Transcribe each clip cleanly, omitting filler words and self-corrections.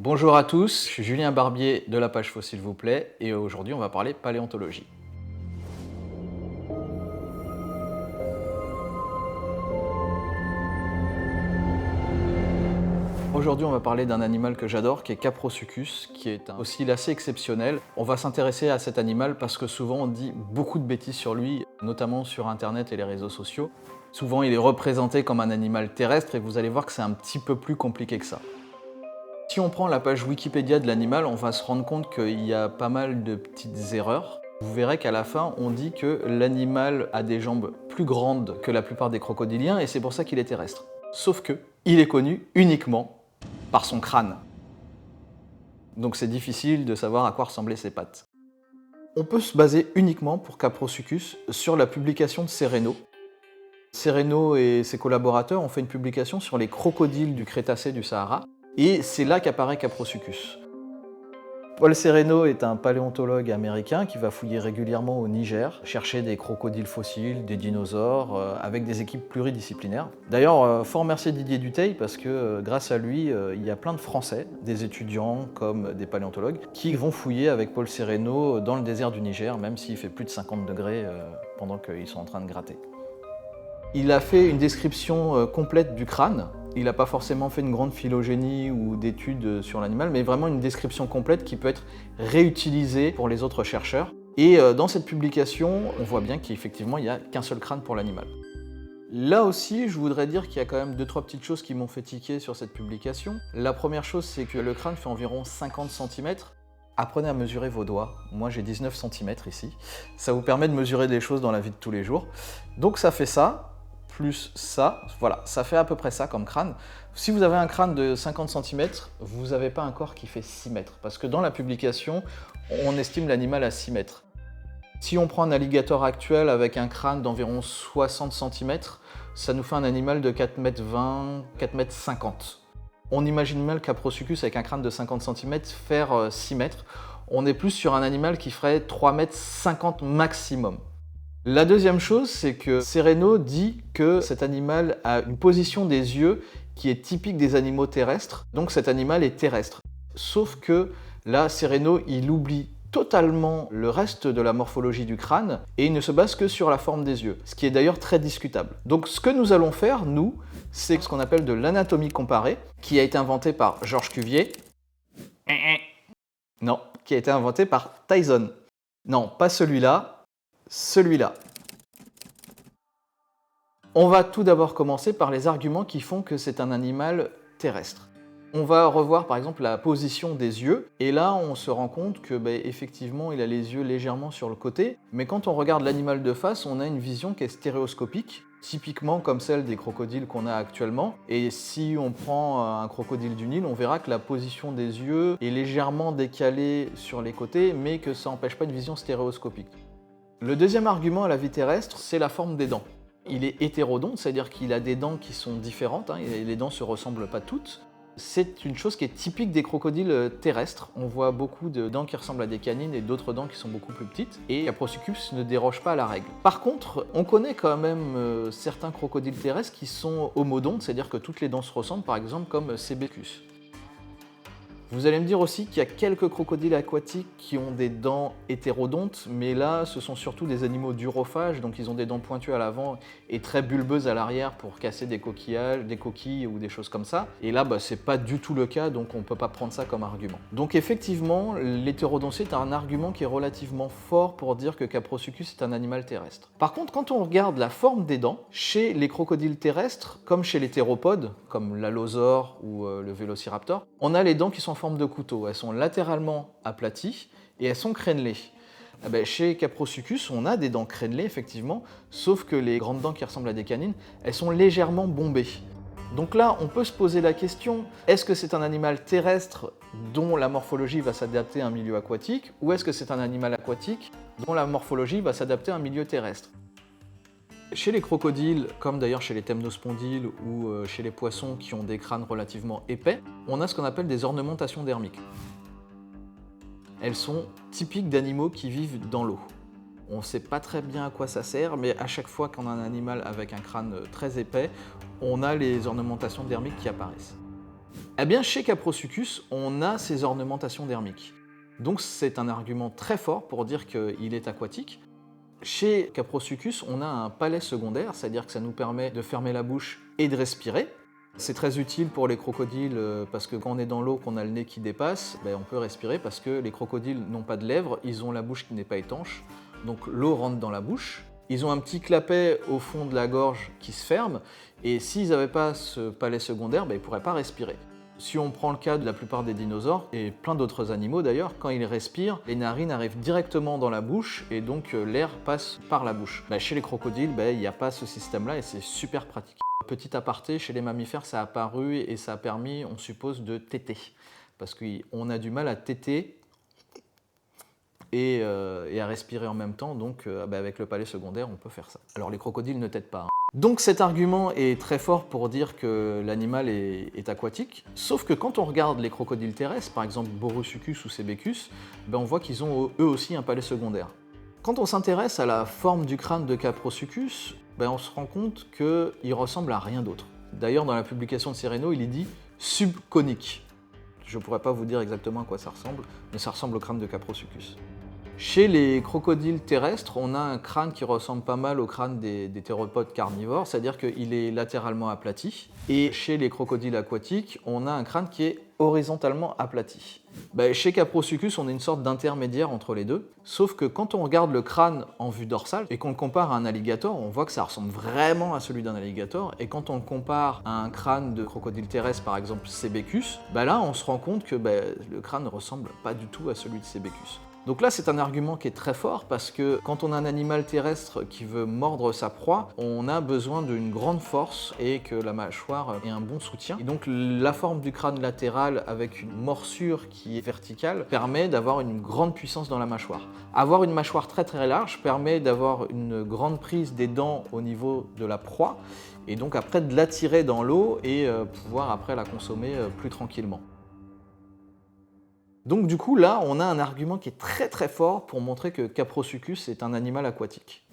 Bonjour à tous, je suis Julien Barbier de la page Faux s'il vous plaît et aujourd'hui on va parler paléontologie. Aujourd'hui on va parler d'un animal que j'adore qui est Caprosuchus, qui est un fossile assez exceptionnel. On va s'intéresser à cet animal parce que souvent on dit beaucoup de bêtises sur lui, notamment sur internet et les réseaux sociaux. Souvent il est représenté comme un animal terrestre et vous allez voir que c'est un petit peu plus compliqué que ça. Si on prend la page Wikipédia de l'animal, on va se rendre compte qu'il y a pas mal de petites erreurs. Vous verrez qu'à la fin, on dit que l'animal a des jambes plus grandes que la plupart des crocodiliens et c'est pour ça qu'il est terrestre. Sauf que, il est connu uniquement par son crâne. Donc c'est difficile de savoir à quoi ressemblaient ses pattes. On peut se baser uniquement pour Caprosuchus sur la publication de Sereno. Sereno et ses collaborateurs ont fait une publication sur les crocodiles du Crétacé du Sahara. Et c'est là qu'apparaît Caprosuchus. Paul Sereno est un paléontologue américain qui va fouiller régulièrement au Niger, chercher des crocodiles fossiles, des dinosaures, avec des équipes pluridisciplinaires. D'ailleurs, fort merci Didier Dutheil parce que grâce à lui, il y a plein de Français, des étudiants comme des paléontologues, qui vont fouiller avec Paul Sereno dans le désert du Niger, même s'il fait plus de 50 degrés pendant qu'ils sont en train de gratter. Il a fait une description complète du crâne. Il n'a pas forcément fait une grande phylogénie ou d'études sur l'animal, mais vraiment une description complète qui peut être réutilisée pour les autres chercheurs. Et dans cette publication, on voit bien qu'effectivement, il n'y a qu'un seul crâne pour l'animal. Là aussi, je voudrais dire qu'il y a quand même 2-3 petites choses qui m'ont fait tiquer sur cette publication. La première chose, c'est que le crâne fait environ 50 cm. Apprenez à mesurer vos doigts. Moi, j'ai 19 cm ici. Ça vous permet de mesurer des choses dans la vie de tous les jours. Donc ça fait ça. Plus ça, voilà, ça fait à peu près ça comme crâne. Si vous avez un crâne de 50 cm, vous n'avez pas un corps qui fait 6 mètres, parce que dans la publication, on estime l'animal à 6 mètres. Si on prend un alligator actuel avec un crâne d'environ 60 cm, ça nous fait un animal de 4,20 m, 4,50 m. On imagine mal Caprosuchus avec un crâne de 50 cm faire 6 mètres. On est plus sur un animal qui ferait 3,50 m maximum. La deuxième chose, c'est que Sereno dit que cet animal a une position des yeux qui est typique des animaux terrestres, donc cet animal est terrestre. Sauf que là, Sereno, il oublie totalement le reste de la morphologie du crâne et il ne se base que sur la forme des yeux, ce qui est d'ailleurs très discutable. Donc ce que nous allons faire, nous, c'est ce qu'on appelle de l'anatomie comparée, qui a été inventé par Georges Cuvier. Non, qui a été inventé par Tyson. Non, pas celui-là. Celui-là. On va tout d'abord commencer par les arguments qui font que c'est un animal terrestre. On va revoir par exemple la position des yeux, et là on se rend compte que effectivement il a les yeux légèrement sur le côté, mais quand on regarde l'animal de face, on a une vision qui est stéréoscopique, typiquement comme celle des crocodiles qu'on a actuellement, et si on prend un crocodile du Nil, on verra que la position des yeux est légèrement décalée sur les côtés, mais que ça n'empêche pas une vision stéréoscopique. Le deuxième argument à la vie terrestre, c'est la forme des dents. Il est hétérodonte, c'est-à-dire qu'il a des dents qui sont différentes, et les dents ne se ressemblent pas toutes. C'est une chose qui est typique des crocodiles terrestres. On voit beaucoup de dents qui ressemblent à des canines et d'autres dents qui sont beaucoup plus petites, et Caprosuchus ne déroge pas à la règle. Par contre, on connaît quand même certains crocodiles terrestres qui sont homodontes, c'est-à-dire que toutes les dents se ressemblent, par exemple comme Cebecus. Vous allez me dire aussi qu'il y a quelques crocodiles aquatiques qui ont des dents hétérodontes, mais là, ce sont surtout des animaux durophages, donc ils ont des dents pointues à l'avant et très bulbeuses à l'arrière pour casser des coquillages, des coquilles ou des choses comme ça. Et là, c'est pas du tout le cas, donc on peut pas prendre ça comme argument. Donc effectivement, l'hétérodontie est un argument qui est relativement fort pour dire que Caprosuchus est un animal terrestre. Par contre, quand on regarde la forme des dents, chez les crocodiles terrestres, comme chez les théropodes, comme l'allosaure ou le vélociraptor, on a les dents qui sont en forme de couteau. Elles sont latéralement aplaties et elles sont crénelées. Chez Caprosuchus, on a des dents crénelées, effectivement, sauf que les grandes dents qui ressemblent à des canines, elles sont légèrement bombées. Donc là, on peut se poser la question, est-ce que c'est un animal terrestre dont la morphologie va s'adapter à un milieu aquatique, ou est-ce que c'est un animal aquatique dont la morphologie va s'adapter à un milieu terrestre ? Chez les crocodiles, comme d'ailleurs chez les temnospondyles ou chez les poissons qui ont des crânes relativement épais, on a ce qu'on appelle des ornementations dermiques. Elles sont typiques d'animaux qui vivent dans l'eau. On ne sait pas très bien à quoi ça sert, mais à chaque fois qu'on a un animal avec un crâne très épais, on a les ornementations dermiques qui apparaissent. Eh bien, chez Caprosuchus, on a ces ornementations dermiques. Donc c'est un argument très fort pour dire qu'il est aquatique. Chez Caprosuchus, on a un palais secondaire, c'est-à-dire que ça nous permet de fermer la bouche et de respirer. C'est très utile pour les crocodiles parce que quand on est dans l'eau, qu'on a le nez qui dépasse, on peut respirer parce que les crocodiles n'ont pas de lèvres, ils ont la bouche qui n'est pas étanche, donc l'eau rentre dans la bouche. Ils ont un petit clapet au fond de la gorge qui se ferme, et s'ils n'avaient pas ce palais secondaire, ils ne pourraient pas respirer. Si on prend le cas de la plupart des dinosaures, et plein d'autres animaux d'ailleurs, quand ils respirent, les narines arrivent directement dans la bouche et donc l'air passe par la bouche. Chez les crocodiles, il n'y a pas ce système-là et c'est super pratique. Petit aparté, chez les mammifères, ça a apparu et ça a permis, on suppose, de téter. Parce qu'on a du mal à téter et à respirer en même temps, donc avec le palais secondaire, on peut faire ça. Alors les crocodiles ne tètent pas. Donc cet argument est très fort pour dire que l'animal est aquatique, sauf que quand on regarde les crocodiles terrestres, par exemple Borossuchus ou Sebecus, on voit qu'ils ont eux aussi un palais secondaire. Quand on s'intéresse à la forme du crâne de Caprosuchus, on se rend compte qu'il ressemble à rien d'autre. D'ailleurs, dans la publication de Sereno, il est dit subconique. Je ne pourrais pas vous dire exactement à quoi ça ressemble, mais ça ressemble au crâne de Caprosuchus. Chez les crocodiles terrestres, on a un crâne qui ressemble pas mal au crâne des théropodes carnivores, c'est-à-dire qu'il est latéralement aplati. Et chez les crocodiles aquatiques, on a un crâne qui est horizontalement aplati. Chez Caprosuchus, on a une sorte d'intermédiaire entre les deux, sauf que quand on regarde le crâne en vue dorsale et qu'on le compare à un alligator, on voit que ça ressemble vraiment à celui d'un alligator, et quand on le compare à un crâne de crocodile terrestre, par exemple Sebecus, là on se rend compte que le crâne ne ressemble pas du tout à celui de Sebecus. Donc là, c'est un argument qui est très fort parce que quand on a un animal terrestre qui veut mordre sa proie, on a besoin d'une grande force et que la mâchoire ait un bon soutien. Et donc la forme du crâne latéral avec une morsure qui est verticale permet d'avoir une grande puissance dans la mâchoire. Avoir une mâchoire très très large permet d'avoir une grande prise des dents au niveau de la proie et donc après de l'attirer dans l'eau et pouvoir après la consommer plus tranquillement. Donc du coup, là, on a un argument qui est très très fort pour montrer que Caprosuchus est un animal aquatique.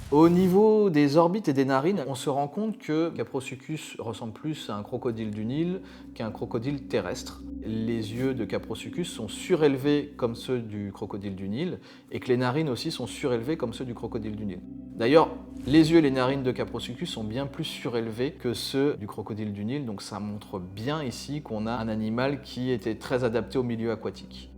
Au niveau des orbites et des narines, on se rend compte que Caprosuchus ressemble plus à un crocodile du Nil qu'à un crocodile terrestre. Les yeux de Caprosuchus sont surélevés comme ceux du crocodile du Nil et que les narines aussi sont surélevées comme ceux du crocodile du Nil. D'ailleurs, les yeux et les narines de Caprosuchus sont bien plus surélevés que ceux du crocodile du Nil, donc ça montre bien ici qu'on a un animal qui était très adapté au milieu aquatique.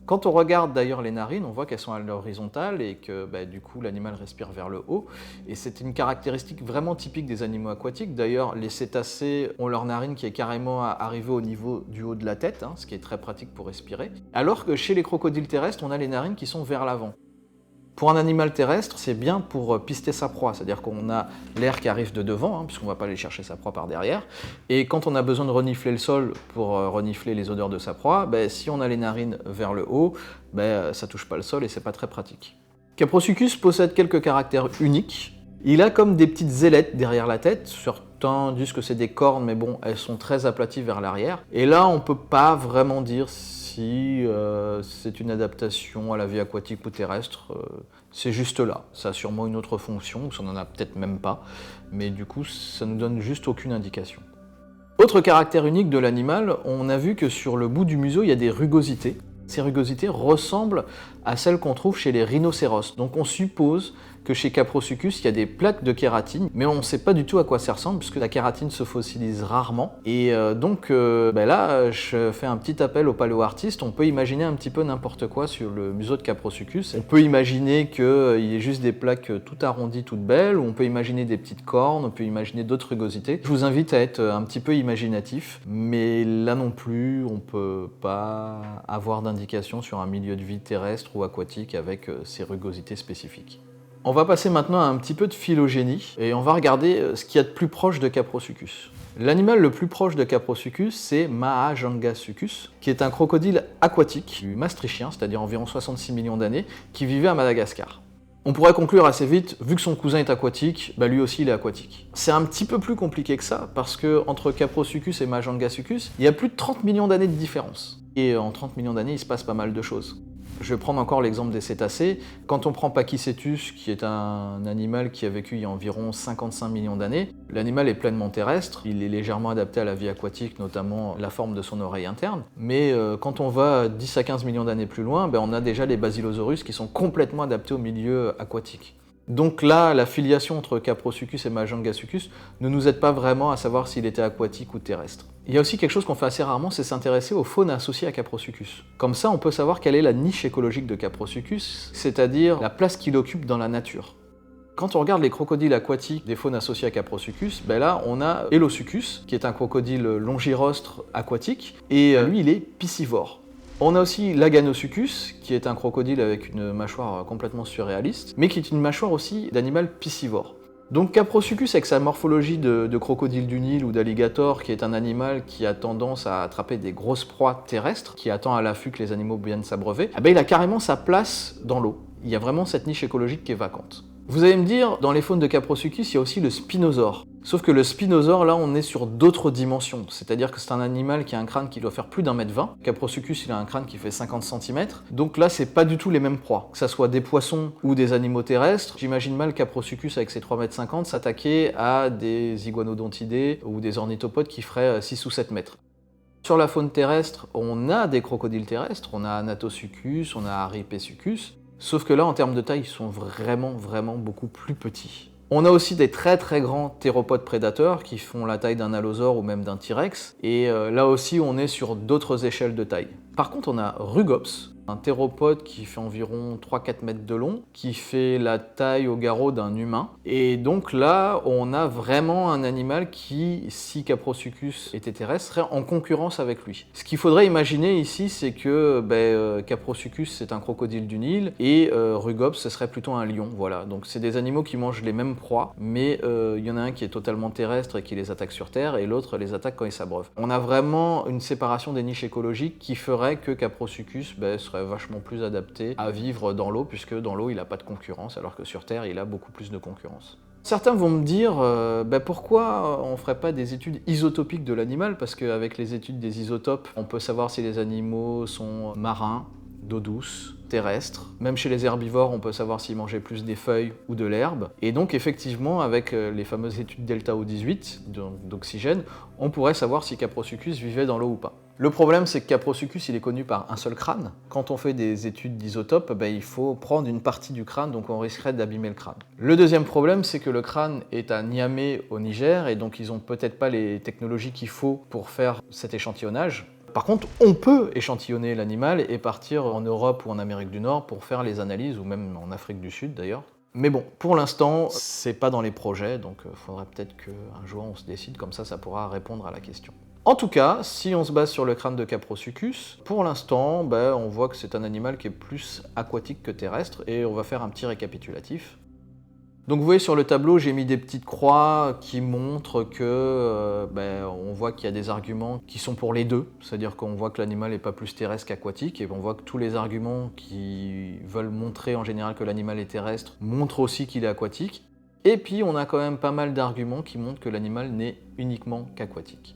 Quand on regarde d'ailleurs les narines, on voit qu'elles sont à l'horizontale et que du coup l'animal respire vers le haut. Et c'est une caractéristique vraiment typique des animaux aquatiques. D'ailleurs, les cétacés ont leur narine qui est carrément arrivée au niveau du haut de la tête, ce qui est très pratique pour respirer. Alors que chez les crocodiles terrestres, on a les narines qui sont vers l'avant. Pour un animal terrestre, c'est bien pour pister sa proie, c'est-à-dire qu'on a l'air qui arrive de devant, puisqu'on ne va pas aller chercher sa proie par derrière, et quand on a besoin de renifler le sol pour renifler les odeurs de sa proie, si on a les narines vers le haut, ça touche pas le sol et c'est pas très pratique. Caprosuchus possède quelques caractères uniques. Il a comme des petites ailettes derrière la tête, certains disent que c'est des cornes, mais bon, elles sont très aplaties vers l'arrière, et là on peut pas vraiment dire si c'est une adaptation à la vie aquatique ou terrestre, c'est juste là. Ça a sûrement une autre fonction, ou ça n'en a peut-être même pas, mais du coup ça nous donne juste aucune indication. Autre caractère unique de l'animal, on a vu que sur le bout du museau il y a des rugosités. Ces rugosités ressemblent à celles qu'on trouve chez les rhinocéros. Donc on suppose que chez Caprosuchus, il y a des plaques de kératine, mais on ne sait pas du tout à quoi ça ressemble, puisque la kératine se fossilise rarement. Et donc là, je fais un petit appel aux paléoartistes. On peut imaginer un petit peu n'importe quoi sur le museau de Caprosuchus. On peut imaginer qu'il y ait juste des plaques tout arrondies, toutes belles, ou on peut imaginer des petites cornes, on peut imaginer d'autres rugosités. Je vous invite à être un petit peu imaginatif, mais là non plus, on ne peut pas avoir d'indication sur un milieu de vie terrestre ou aquatique avec ces rugosités spécifiques. On va passer maintenant à un petit peu de phylogénie et on va regarder ce qu'il y a de plus proche de Caprosuchus. L'animal le plus proche de Caprosuchus, c'est Mahajangasuchus, qui est un crocodile aquatique du Maastrichtien, c'est-à-dire environ 66 millions d'années, qui vivait à Madagascar. On pourrait conclure assez vite, vu que son cousin est aquatique, lui aussi il est aquatique. C'est un petit peu plus compliqué que ça, parce que entre Caprosuchus et Mahajangasuchus, il y a plus de 30 millions d'années de différence. Et en 30 millions d'années, il se passe pas mal de choses. Je vais prendre encore l'exemple des cétacés. Quand on prend Pachycetus, qui est un animal qui a vécu il y a environ 55 millions d'années, l'animal est pleinement terrestre, il est légèrement adapté à la vie aquatique, notamment la forme de son oreille interne. Mais quand on va 10 à 15 millions d'années plus loin, on a déjà les Basilosaurus qui sont complètement adaptés au milieu aquatique. Donc là, la filiation entre Caprosuchus et Majangasuchus ne nous aide pas vraiment à savoir s'il était aquatique ou terrestre. Il y a aussi quelque chose qu'on fait assez rarement, c'est s'intéresser aux faunes associées à Caprosuchus. Comme ça, on peut savoir quelle est la niche écologique de Caprosuchus, c'est-à-dire la place qu'il occupe dans la nature. Quand on regarde les crocodiles aquatiques des faunes associées à Caprosuchus, là on a Elosuchus, qui est un crocodile longirostre aquatique, et lui il est piscivore. On a aussi l'Aganosuchus, qui est un crocodile avec une mâchoire complètement surréaliste, mais qui est une mâchoire aussi d'animal piscivore. Donc Caprosuchus, avec sa morphologie de crocodile du Nil ou d'alligator, qui est un animal qui a tendance à attraper des grosses proies terrestres, qui attend à l'affût que les animaux viennent s'abreuver, il a carrément sa place dans l'eau. Il y a vraiment cette niche écologique qui est vacante. Vous allez me dire, dans les faunes de Caprosuchus, il y a aussi le spinosaure. Sauf que le spinosaure, là, on est sur d'autres dimensions. C'est-à-dire que c'est un animal qui a un crâne qui doit faire plus d'1,20 m. Caprosuchus, il a un crâne qui fait 50 cm. Donc là, c'est pas du tout les mêmes proies. Que ça soit des poissons ou des animaux terrestres, j'imagine mal Caprosuchus, avec ses 3,50 m, s'attaquer à des iguanodontidés ou des ornithopodes qui feraient 6 ou 7 mètres. Sur la faune terrestre, on a des crocodiles terrestres. On a Anatosuchus, on a Aripésuchus. Sauf que là, en termes de taille, ils sont vraiment beaucoup plus petits. On a aussi des très grands théropodes prédateurs qui font la taille d'un allosaure ou même d'un T-Rex. Et là aussi, on est sur d'autres échelles de taille. Par contre, on a Rugops, un théropode qui fait environ 3-4 mètres de long, qui fait la taille au garrot d'un humain. Et donc là, on a vraiment un animal qui, si Caprosuchus était terrestre, serait en concurrence avec lui. Ce qu'il faudrait imaginer ici, c'est que Caprosuchus, c'est un crocodile du Nil, et Rugops, ce serait plutôt un lion. Voilà. Donc c'est des animaux qui mangent les mêmes proies, mais il y en a un qui est totalement terrestre et qui les attaque sur Terre, et l'autre les attaque quand ils s'abreuvent. On a vraiment une séparation des niches écologiques qui ferait que Caprosuchus serait vachement plus adapté à vivre dans l'eau, puisque dans l'eau il n'a pas de concurrence, alors que sur Terre il a beaucoup plus de concurrence. Certains vont me dire pourquoi on ne ferait pas des études isotopiques de l'animal, parce qu'avec les études des isotopes, on peut savoir si les animaux sont marins, d'eau douce, terrestre. Même chez les herbivores, on peut savoir s'ils mangeaient plus des feuilles ou de l'herbe. Et donc effectivement, avec les fameuses études delta O18, d'oxygène, on pourrait savoir si Caprosuchus vivait dans l'eau ou pas. Le problème, c'est que Caprosuchus, il est connu par un seul crâne. Quand on fait des études d'isotopes, il faut prendre une partie du crâne, donc on risquerait d'abîmer le crâne. Le deuxième problème, c'est que le crâne est à Niamey, au Niger, et donc ils n'ont peut-être pas les technologies qu'il faut pour faire cet échantillonnage. Par contre, on peut échantillonner l'animal et partir en Europe ou en Amérique du Nord pour faire les analyses, ou même en Afrique du Sud d'ailleurs. Mais bon, pour l'instant, c'est pas dans les projets, donc il faudrait peut-être qu'un jour on se décide, comme ça pourra répondre à la question. En tout cas, si on se base sur le crâne de Caprosuchus, pour l'instant, on voit que c'est un animal qui est plus aquatique que terrestre, et on va faire un petit récapitulatif. Donc vous voyez sur le tableau, j'ai mis des petites croix qui montrent que on voit qu'il y a des arguments qui sont pour les deux, c'est-à-dire qu'on voit que l'animal n'est pas plus terrestre qu'aquatique, et on voit que tous les arguments qui veulent montrer en général que l'animal est terrestre montrent aussi qu'il est aquatique. Et puis on a quand même pas mal d'arguments qui montrent que l'animal n'est uniquement qu'aquatique.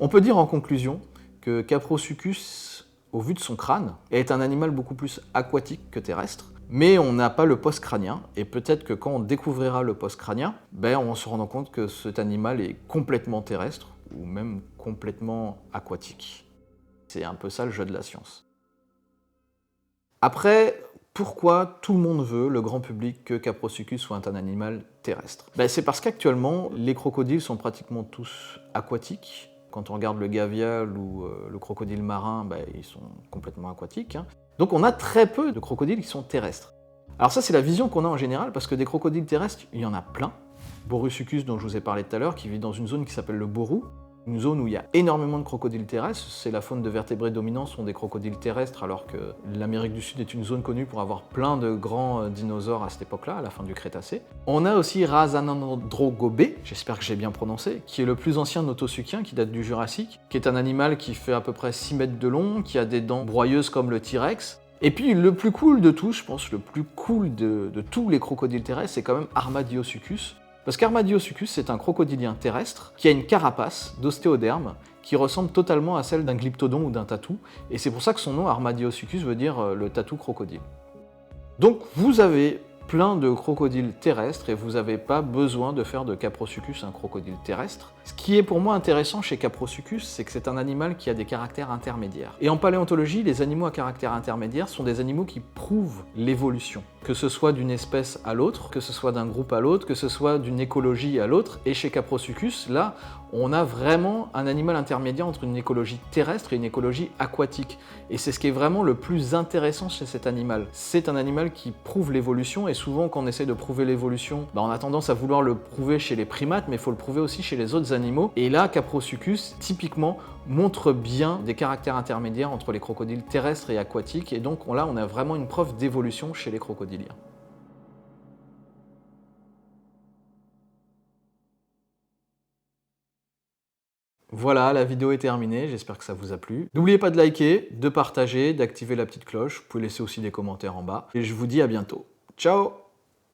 On peut dire en conclusion que Caprosuchus, au vu de son crâne, est un animal beaucoup plus aquatique que terrestre. Mais on n'a pas le post-crânien, et peut-être que quand on découvrira le post-crânien, on se rendra compte que cet animal est complètement terrestre, ou même complètement aquatique. C'est un peu ça le jeu de la science. Après, pourquoi tout le monde veut, le grand public, que Caprosuchus soit un animal terrestre? C'est parce qu'actuellement, les crocodiles sont pratiquement tous aquatiques. Quand on regarde le gavial ou le crocodile marin, ils sont complètement aquatiques. Donc on a très peu de crocodiles qui sont terrestres. Alors ça, c'est la vision qu'on a en général, parce que des crocodiles terrestres, il y en a plein. Borusuchus, dont je vous ai parlé tout à l'heure, qui vit dans une zone qui s'appelle le Boru, une zone où il y a énormément de crocodiles terrestres. C'est la faune de vertébrés dominants sont des crocodiles terrestres, alors que l'Amérique du Sud est une zone connue pour avoir plein de grands dinosaures à cette époque-là, à la fin du Crétacé. On a aussi Razanandrogobé, j'espère que j'ai bien prononcé, qui est le plus ancien notosuchien, qui date du Jurassique, qui est un animal qui fait à peu près 6 mètres de long, qui a des dents broyeuses comme le T-Rex. Et puis le plus cool de tous, je pense le plus cool de tous les crocodiles terrestres, c'est quand même Armadiosuchus. Parce qu'Armadiosuchus, c'est un crocodilien terrestre qui a une carapace d'ostéoderme qui ressemble totalement à celle d'un glyptodon ou d'un tatou, et c'est pour ça que son nom Armadiosuchus veut dire le tatou crocodile. Donc vous avez plein de crocodiles terrestres et vous n'avez pas besoin de faire de Caprosuchus un crocodile terrestre. Ce qui est pour moi intéressant chez Caprosuchus, c'est que c'est un animal qui a des caractères intermédiaires. Et en paléontologie, les animaux à caractère intermédiaire sont des animaux qui prouvent l'évolution, que ce soit d'une espèce à l'autre, que ce soit d'un groupe à l'autre, que ce soit d'une écologie à l'autre. Et chez Caprosuchus, là, on a vraiment un animal intermédiaire entre une écologie terrestre et une écologie aquatique. Et c'est ce qui est vraiment le plus intéressant chez cet animal. C'est un animal qui prouve l'évolution, et souvent quand on essaie de prouver l'évolution, on a tendance à vouloir le prouver chez les primates, mais il faut le prouver aussi chez les autres animaux. Et là, Caprosuchus, typiquement, montre bien des caractères intermédiaires entre les crocodiles terrestres et aquatiques, et donc là, on a vraiment une preuve d'évolution chez les crocodiliens. Voilà, la vidéo est terminée, j'espère que ça vous a plu. N'oubliez pas de liker, de partager, d'activer la petite cloche, vous pouvez laisser aussi des commentaires en bas, et je vous dis à bientôt. Ciao!